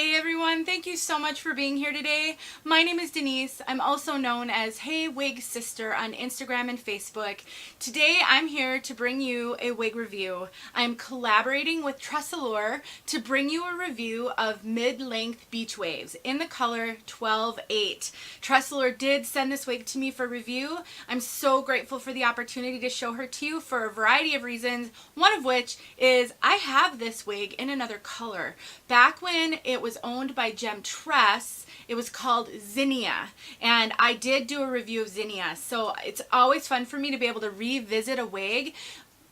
Hey everyone, thank you so much for being here today. My name is Denise. I'm also known as Hey Wig Sister on Instagram and Facebook. Today I'm here to bring you a wig review. I'm collaborating with Tressalure to bring you a review of mid-length beach waves in the color 12-8. Tressalure did send this wig to me for review. I'm so grateful for the opportunity to show her to you for a variety of reasons, one of which is I have this wig in another color. Back when it was owned by Gem Tress, it was called Zinnia, and I did do a review of Zinnia, so it's always fun for me to be able to revisit a wig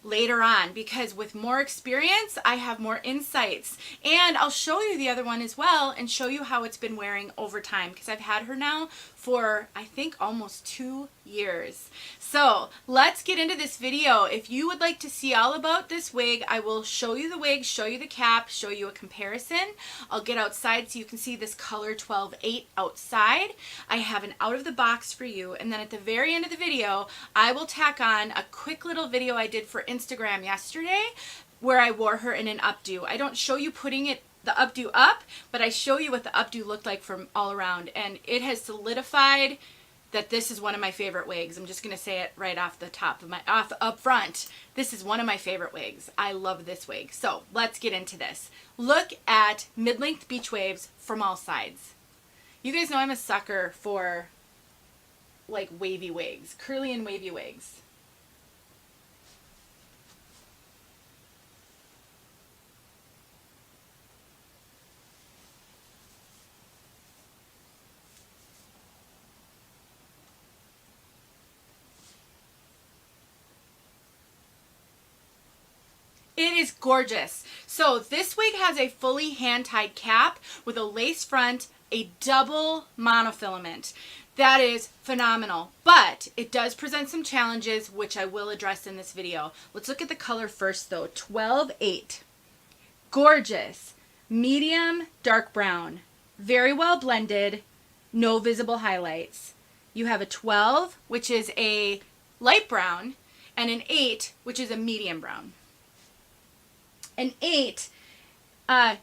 later on, because with more experience I have more insights, and I'll show you the other one as well and show you how it's been wearing over time, because I've had her now for I think almost 2 years. So let's get into this video. If you would like to see all about this wig, I will show you the wig, show you the cap, show you a comparison. I'll get outside so you can see this color 12-8 outside. I have an out of the box for you, and then at the very end of the video I will tack on a quick little video I did for Instagram yesterday where I wore her in an updo. I don't show you putting the updo up, but I show you what the updo looked like from all around, and it has solidified that this is one of my favorite wigs. I'm just gonna say it right off the top of my up front. This is one of my favorite wigs. I love this wig. So let's get into this. Look at mid-length beach waves from all sides. You guys know I'm a sucker for like wavy wigs, curly and wavy wigs. It is gorgeous. So this wig has a fully hand-tied cap with a lace front, a double monofilament. That is phenomenal, but it does present some challenges, which I will address in this video. Let's look at the color first though. 12-8. Gorgeous. Medium dark brown. Very well blended. No visible highlights. You have a 12, which is a light brown, and an 8, which is a medium brown. An 8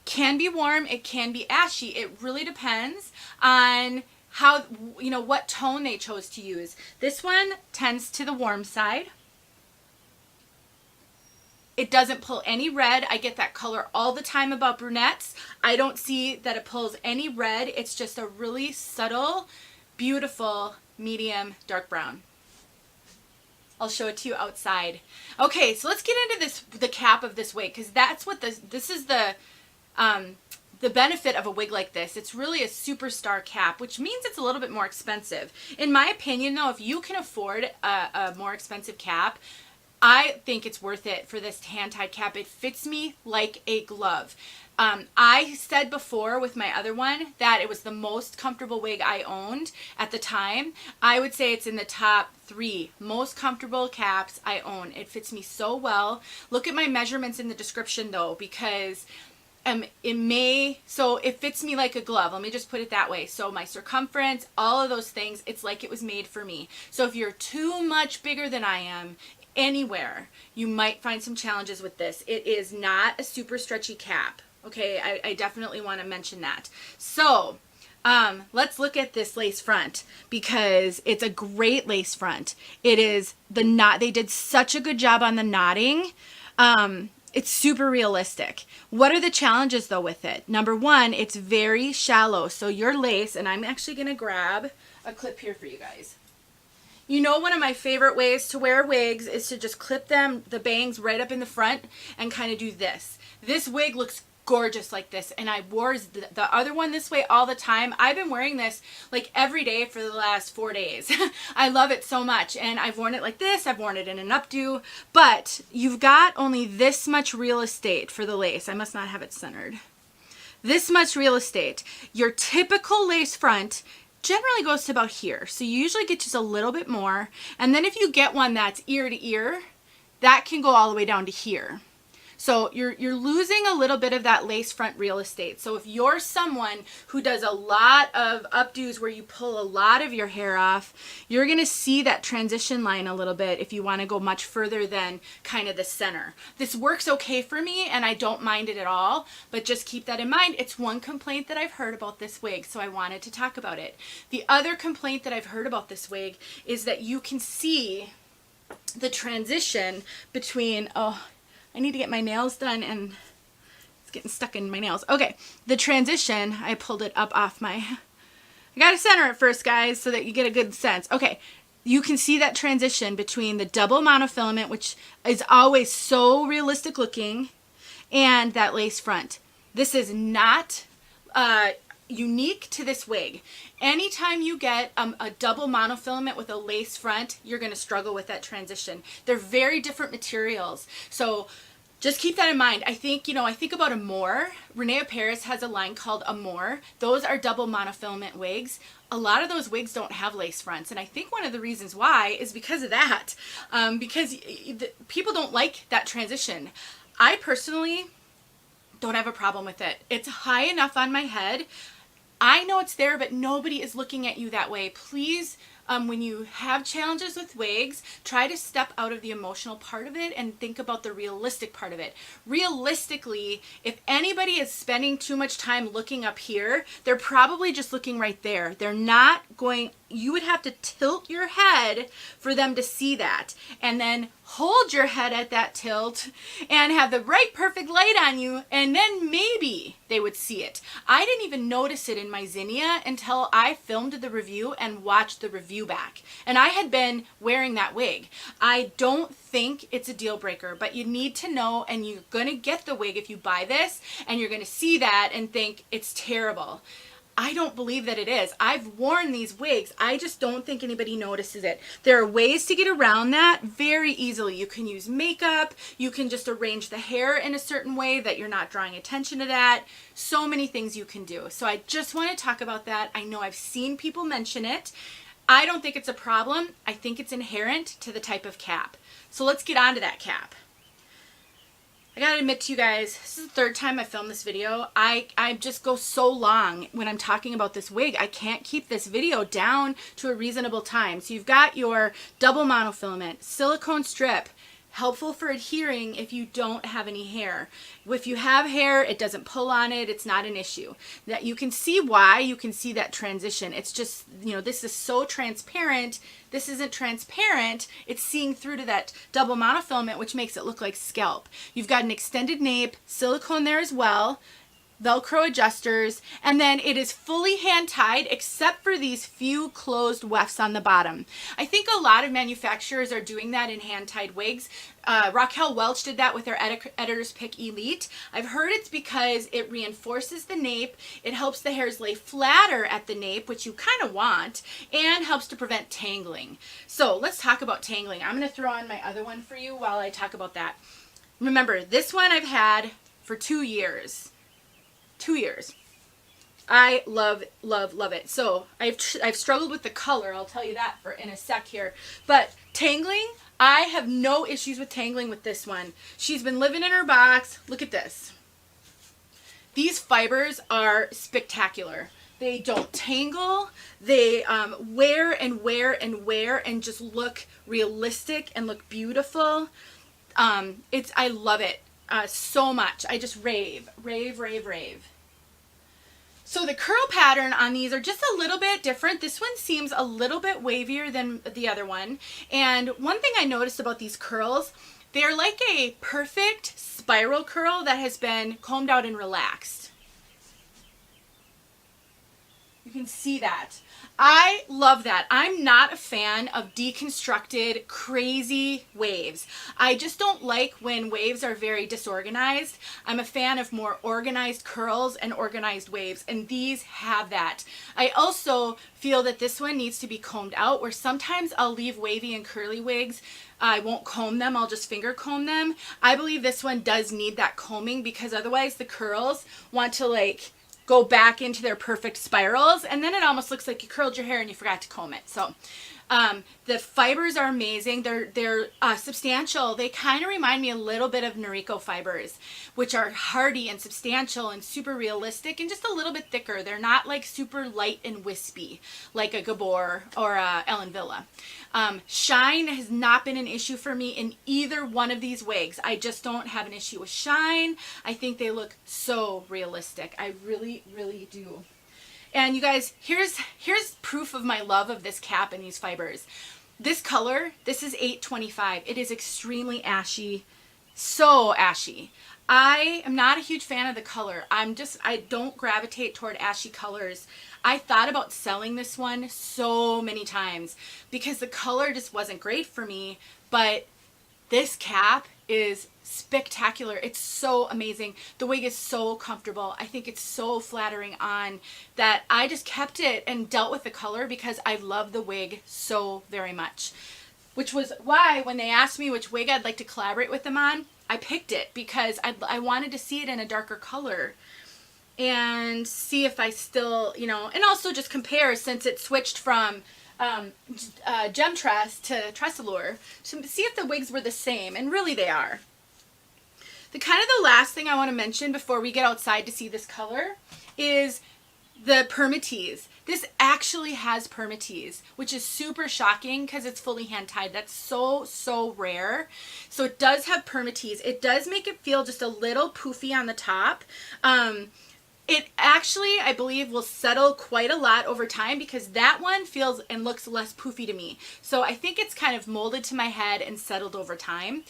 can be warm, it can be ashy. It really depends on how, you know, what tone they chose to use. This one tends to the warm side. It doesn't pull any red. I get that color all the time about brunettes. I don't see that it pulls any red. It's just a really subtle, beautiful, medium dark brown. I'll show it to you outside. Okay, so let's get into the cap of this wig, because that's what this is the benefit of a wig like this. It's really a superstar cap, which means it's a little bit more expensive. In my opinion though, if you can afford a more expensive cap, I think it's worth it for this hand-tied cap. It fits me like a glove. I said before with my other one that it was the most comfortable wig I owned at the time. I would say it's in the top 3 most comfortable caps I own. It fits me so well. Look at my measurements in the description though, because it fits me like a glove. Let me just put it that way. So my circumference, all of those things, it's like it was made for me. So if you're too much bigger than I am, anywhere, you might find some challenges with this. It is not a super stretchy cap. Okay, I definitely want to mention that. So let's look at this lace front, because it's a great lace front. It is the knot. They did such a good job on the knotting. It's super realistic. What are the challenges though with it? Number one, it's very shallow. So your lace, and I'm actually going to grab a clip here for you guys. You know, one of my favorite ways to wear wigs is to just clip the bangs right up in the front and kind of do this. This wig looks gorgeous like this, and I wore the other one this way all the time. I've been wearing this like every day for the last 4 days. I love it so much, and I've worn it like this. I've worn it in an updo, but you've got only this much real estate for the lace. I must not have it centered. This much real estate. Your typical lace front generally goes to about here, so you usually get just a little bit more, and then if you get one that's ear to ear, that can go all the way down to here. So you're losing a little bit of that lace front real estate. So if you're someone who does a lot of updos where you pull a lot of your hair off, you're going to see that transition line a little bit if you want to go much further than kind of the center. This works okay for me and I don't mind it at all, but just keep that in mind. It's one complaint that I've heard about this wig, so I wanted to talk about it. The other complaint that I've heard about this wig is that you can see the transition between, oh, I need to get my nails done and it's getting stuck in my nails. Okay, the transition, I pulled it up off my, I gotta center it first, guys, so that you get a good sense. Okay, you can see that transition between the double monofilament, which is always so realistic looking, and that lace front. This is not unique to this wig. Anytime you get a double monofilament with a lace front, you're going to struggle with that transition. They're very different materials. So just keep that in mind. I think, I think about Amore. Renee Paris has a line called Amore. Those are double monofilament wigs. A lot of those wigs don't have lace fronts. And I think one of the reasons why is because of that. Because people don't like that transition. I personally don't have a problem with it. It's high enough on my head. I know it's there, but nobody is looking at you that way. Please, when you have challenges with wigs, try to step out of the emotional part of it and think about the realistic part of it. Realistically, if anybody is spending too much time looking up here, they're probably just looking right there. They're not going, you would have to tilt your head for them to see that. And then hold your head at that tilt and have the right perfect light on you, and then maybe they would see it. I didn't even notice it in my zinnia until I filmed the review and watched the review back. And I had been wearing that wig. I don't think it's a deal breaker, but you need to know, and you're gonna get the wig if you buy this, and you're gonna see that and think it's terrible. I don't believe that it is. I've worn these wigs. I just don't think anybody notices it. There are ways to get around that very easily. You can use makeup. You can just arrange the hair in a certain way that you're not drawing attention to that. So many things you can do. So I just want to talk about that. I know I've seen people mention it. I don't think it's a problem. I think it's inherent to the type of cap. So let's get on to that cap. I gotta admit to you guys, this is the third time I filmed this video. I just go so long when I'm talking about this wig. I can't keep this video down to a reasonable time. So you've got your double monofilament, silicone strip, helpful for adhering if you don't have any hair. If you have hair, it doesn't pull on it. It's not an issue. That you can see why, you can see that transition. It's just, this is so transparent. This isn't transparent. It's seeing through to that double monofilament, which makes it look like scalp. You've got an extended nape, silicone there as well, Velcro adjusters, and then it is fully hand tied except for these few closed wefts on the bottom. I think a lot of manufacturers are doing that in hand tied wigs. Raquel Welch did that with her Editor's Pick Elite. I've heard it's because it reinforces the nape, it helps the hairs lay flatter at the nape, which you kind of want, and helps to prevent tangling. So let's talk about tangling. I'm going to throw on my other one for you while I talk about that. Remember, this one I've had for 2 years. 2 years. I love, love, love it. So I've struggled with the color. I'll tell you that in a sec here. But tangling, I have no issues with tangling with this one. She's been living in her box. Look at this. These fibers are spectacular. They don't tangle. They wear and wear and wear and just look realistic and look beautiful. I love it. So much. I just rave, rave, rave, rave. So the curl pattern on these are just a little bit different. This one seems a little bit wavier than the other one. And one thing I noticed about these curls, they're like a perfect spiral curl that has been combed out and relaxed. You can see that. I love that. I'm not a fan of deconstructed, crazy waves. I just don't like when waves are very disorganized. I'm a fan of more organized curls and organized waves, and these have that. I also feel that this one needs to be combed out, where sometimes I'll leave wavy and curly wigs. I won't comb them, I'll just finger comb them. I believe this one does need that combing, because otherwise the curls want to go back into their perfect spirals, and then it almost looks like you curled your hair and you forgot to comb it. So The fibers are amazing. They're substantial. They kind of remind me a little bit of Noriko fibers, which are hardy and substantial and super realistic and just a little bit thicker. They're not like super light and wispy like a Gabor or a Ellen Villa. Shine has not been an issue for me in either one of these wigs. I just don't have an issue with shine. I think they look so realistic. I really, really do. And you guys, here's proof of my love of this cap and these fibers. This color, this is 825. It is extremely ashy, so ashy. I am not a huge fan of the color. I don't gravitate toward ashy colors. I thought about selling this one so many times because the color just wasn't great for me, but this cap is spectacular. It's so amazing. The wig is so comfortable. I think it's so flattering on that I just kept it and dealt with the color because I love the wig so very much. Which was why when they asked me which wig I'd like to collaborate with them on, I picked it because I wanted to see it in a darker color and see if I still, you know, and also just compare since it switched from gem tress to Tressallure to see if the wigs were the same, and really they are. The last thing I want to mention before we get outside to see this color is the permatease. This actually has permatease, which is super shocking because it's fully hand tied. That's so rare. So it does have permatease. It does make it feel just a little poofy on the top. It actually, I believe, will settle quite a lot over time because that one feels and looks less poofy to me. So I think it's kind of molded to my head and settled over time.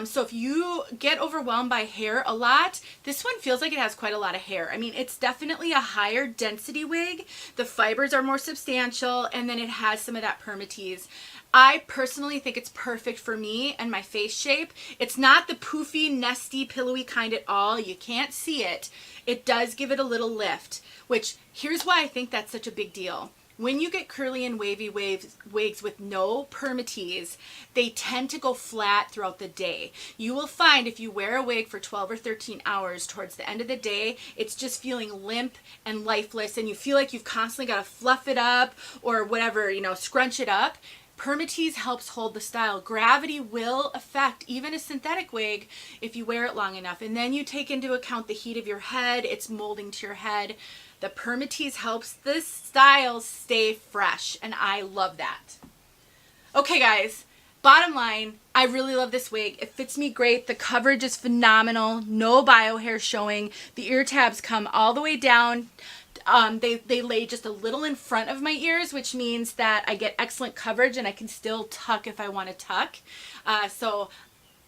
So if you get overwhelmed by hair a lot, this one feels like it has quite a lot of hair. I mean, it's definitely a higher density wig. The fibers are more substantial, and then it has some of that permatease. I personally think it's perfect for me and my face shape. It's not the poofy, nesty, pillowy kind at all. You can't see it. It does give it a little lift, which here's why I think that's such a big deal. When you get curly and wavy wigs with no permatease, they tend to go flat throughout the day. You will find if you wear a wig for 12 or 13 hours, towards the end of the day, it's just feeling limp and lifeless, and you feel like you've constantly got to fluff it up or whatever, you know, scrunch it up. Permatease helps hold the style. Gravity will affect even a synthetic wig if you wear it long enough. And then you take into account the heat of your head. It's molding to your head. The permatease helps this style stay fresh, and I love that. Okay, guys, bottom line, I really love this wig. It fits me great. The coverage is phenomenal. No bio hair showing. The ear tabs come all the way down. They lay just a little in front of my ears, which means that I get excellent coverage and I can still tuck if I want to tuck. So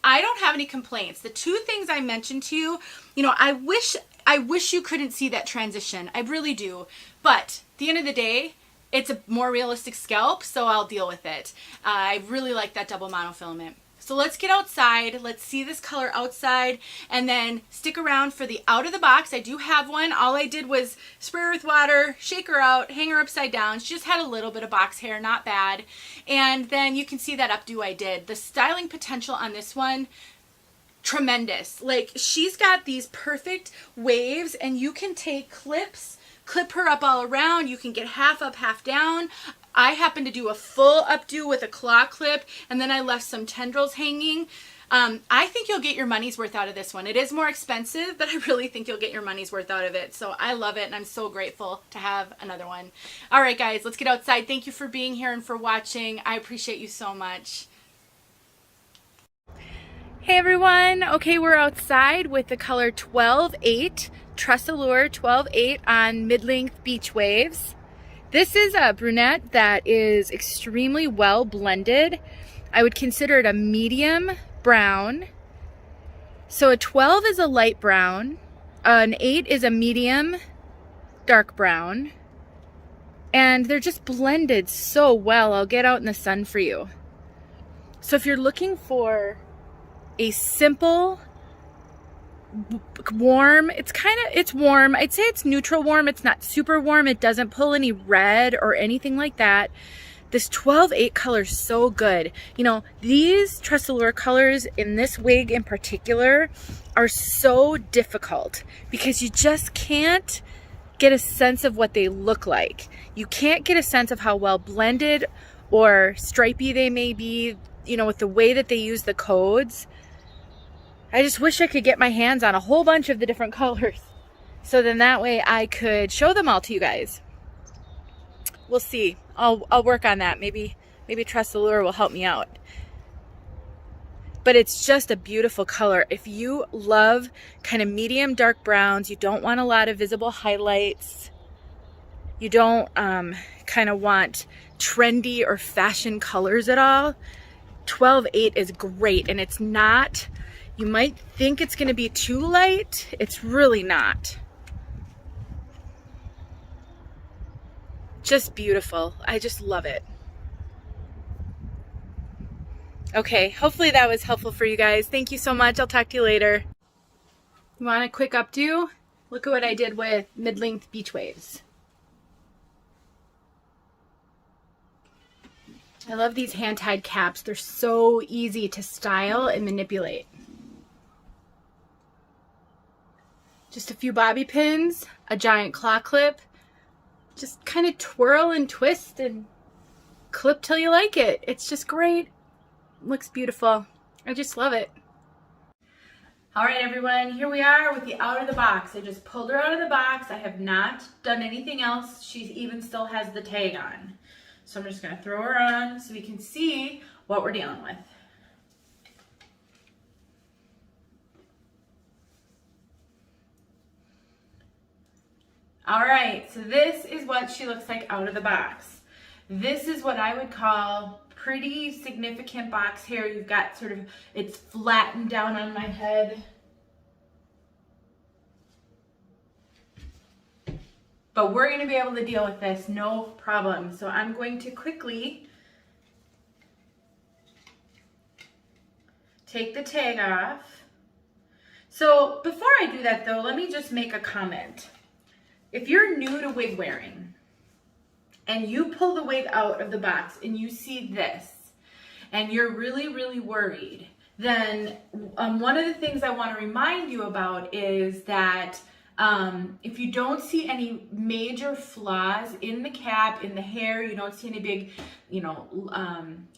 I don't have any complaints. The two things I mentioned to you, you know, I wish you couldn't see that transition. I really do. But at the end of the day, it's a more realistic scalp, so I'll deal with it. I really like that double monofilament. So let's get outside. Let's see this color outside, and then stick around for the out of the box. I do have one. All I did was spray her with water, shake her out, hang her upside down. She just had a little bit of box hair, not bad. And then you can see that updo I did. The styling potential on this one, tremendous. Like, she's got these perfect waves, and you can take clips, clip her up all around. You can get half up, half down. I happened to do a full updo with a claw clip, and then I left some tendrils hanging. I think you'll get your money's worth out of this one. It is more expensive, but I really think you'll get your money's worth out of it. So I love it, and I'm so grateful to have another one. All right, guys, let's get outside. Thank you for being here and for watching. I appreciate you so much. Hey, everyone. Okay, we're outside with the color 12-8, Tressallure 12-8 on mid-length beach waves. This is a brunette that is extremely well blended. I would consider it a medium brown. So a 12 is a light brown, an 8 is a medium dark brown, and they're just blended so well. I'll get out in the sun for you. So if you're looking for a simple, warm, it's warm. I'd say it's neutral warm. It's not super warm. It doesn't pull any red or anything like that. This 12-8 color is so good. You know, these Tressallure colors in this wig in particular are so difficult because you just can't get a sense of what they look like. You can't get a sense of how well blended or stripey they may be, you know, with the way that they use the codes. I just wish I could get my hands on a whole bunch of the different colors. So then that way I could show them all to you guys. We'll see. I'll work on that. Maybe Trust the Lure will help me out. But it's just a beautiful color. If you love kind of medium dark browns, you don't want a lot of visible highlights, you don't kind of want trendy or fashion colors at all, 12-8 is great. And it's not, you might think it's going to be too light. It's really not. Just beautiful. I just love it. Okay, hopefully that was helpful for you guys. Thank you so much. I'll talk to you later. You want a quick updo? Look at what I did with mid-length beach waves. I love these hand-tied caps. They're so easy to style and manipulate. Just a few bobby pins, a giant claw clip. Just kind of twirl and twist and clip till you like it. It's just great. Looks beautiful. I just love it. All right, everyone, here we are with the out of the box. I just pulled her out of the box. I have not done anything else. She even still has the tag on. So I'm just gonna throw her on so we can see what we're dealing with. All right, so this is what she looks like out of the box. This is what I would call pretty significant box hair. You've got sort of, it's flattened down on my head. But we're gonna be able to deal with this, no problem. So I'm going to quickly take the tag off. So before I do that though, let me just make a comment. If you're new to wig wearing and you pull the wig out of the box and you see this and you're really, really worried, then one of the things I want to remind you about is that if you don't see any major flaws in the cap, in the hair, you don't see any big, you know,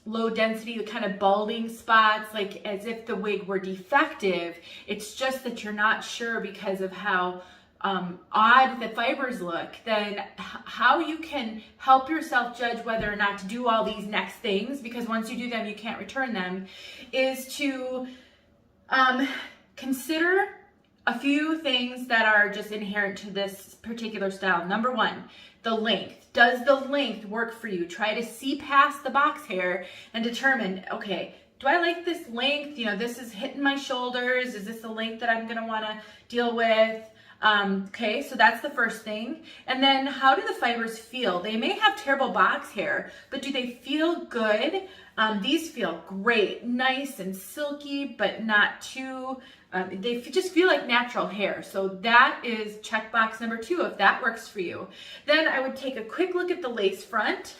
low density, kind of balding spots, like as if the wig were defective, it's just that you're not sure because of how odd the fibers look, then how you can help yourself judge whether or not to do all these next things, because once you do them, you can't return them, is to consider a few things that are just inherent to this particular style. Number one, the length. Does the length work for you? Try to see past the box hair and determine, okay, do I like this length? You know, this is hitting my shoulders. Is this the length that I'm gonna wanna deal with? Okay, so that's the first thing. And then how do the fibers feel? They may have terrible box hair, but do they feel good? These feel great, nice and silky, but not too, they just feel like natural hair. So that is checkbox number 2, if that works for you. Then I would take a quick look at the lace front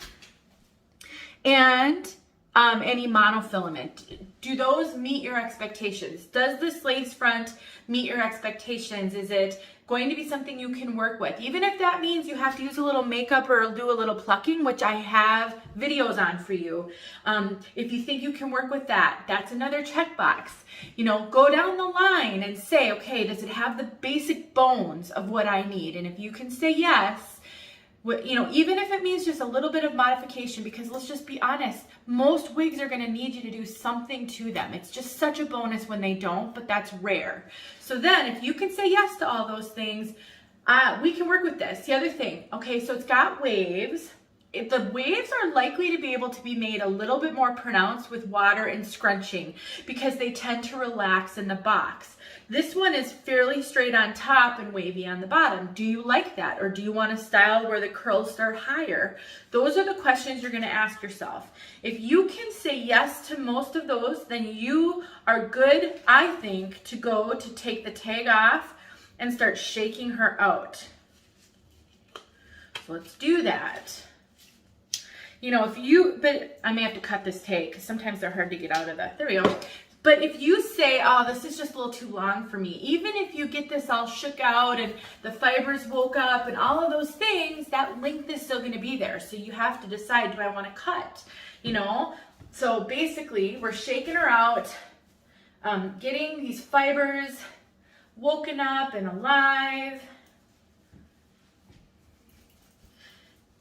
and any monofilament. Do those meet your expectations? Does this lace front meet your expectations? Is it going to be something you can work with? Even if that means you have to use a little makeup or do a little plucking, which I have videos on for you. If you think you can work with that, that's another checkbox. You know, go down the line and say, okay, does it have the basic bones of what I need? And if you can say yes, you know, even if it means just a little bit of modification, because let's just be honest, most wigs are going to need you to do something to them. It's just such a bonus when they don't, but that's rare. So then if you can say yes to all those things, we can work with this. The other thing, okay, so it's got waves. If the waves are likely to be able to be made a little bit more pronounced with water and scrunching because they tend to relax in the box. This one is fairly straight on top and wavy on the bottom. Do you like that? Or do you want a style where the curls start higher? Those are the questions you're gonna ask yourself. If you can say yes to most of those, then you are good, I think, to go to take the tag off and start shaking her out. So let's do that. You know, but I may have to cut this tag because sometimes they're hard to get out of the, there we go. But if you say, oh, this is just a little too long for me, even if you get this all shook out and the fibers woke up and all of those things, that length is still gonna be there. So you have to decide, do I wanna cut, you know? So basically, we're shaking her out, getting these fibers woken up and alive.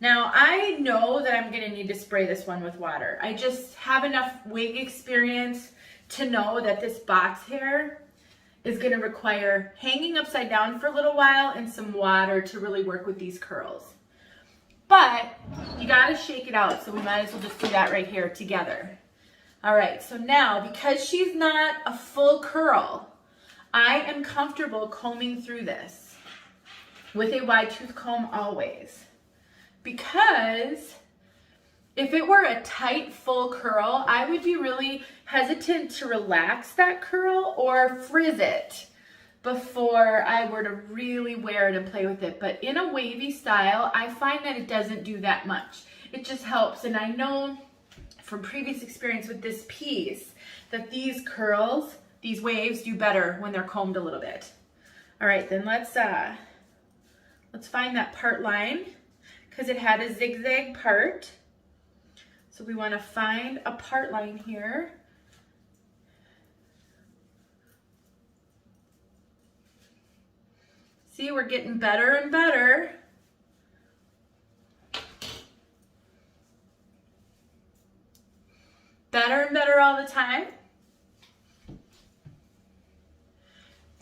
Now, I know that I'm gonna need to spray this one with water. I just have enough wig experience to know that this box hair is gonna require hanging upside down for a little while and some water to really work with these curls. But you gotta shake it out, so we might as well just do that right here together. All right, so now, because she's not a full curl, I am comfortable combing through this with a wide tooth comb always. Because if it were a tight, full curl, I would be really hesitant to relax that curl or frizz it before I were to really wear it and play with it. But in a wavy style, I find that it doesn't do that much. It just helps. And I know from previous experience with this piece that these curls, these waves do better when they're combed a little bit. All right, then let's find that part line, because it had a zigzag part. So we want to find a part line here. See, we're getting better and better. Better and better all the time.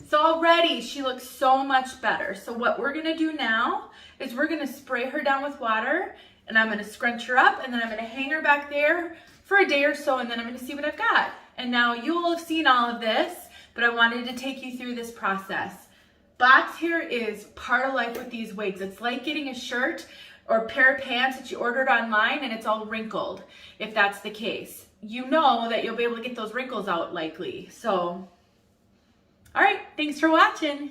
So already she looks so much better. So what we're gonna do now is we're gonna spray her down with water, and I'm gonna scrunch her up, and then I'm gonna hang her back there for a day or so, and then I'm gonna see what I've got. And now you will have seen all of this, but I wanted to take you through this process. Box hair is part of life with these wigs. It's like getting a shirt or a pair of pants that you ordered online and it's all wrinkled. If that's the case, you know that you'll be able to get those wrinkles out likely. So, all right, thanks for watching.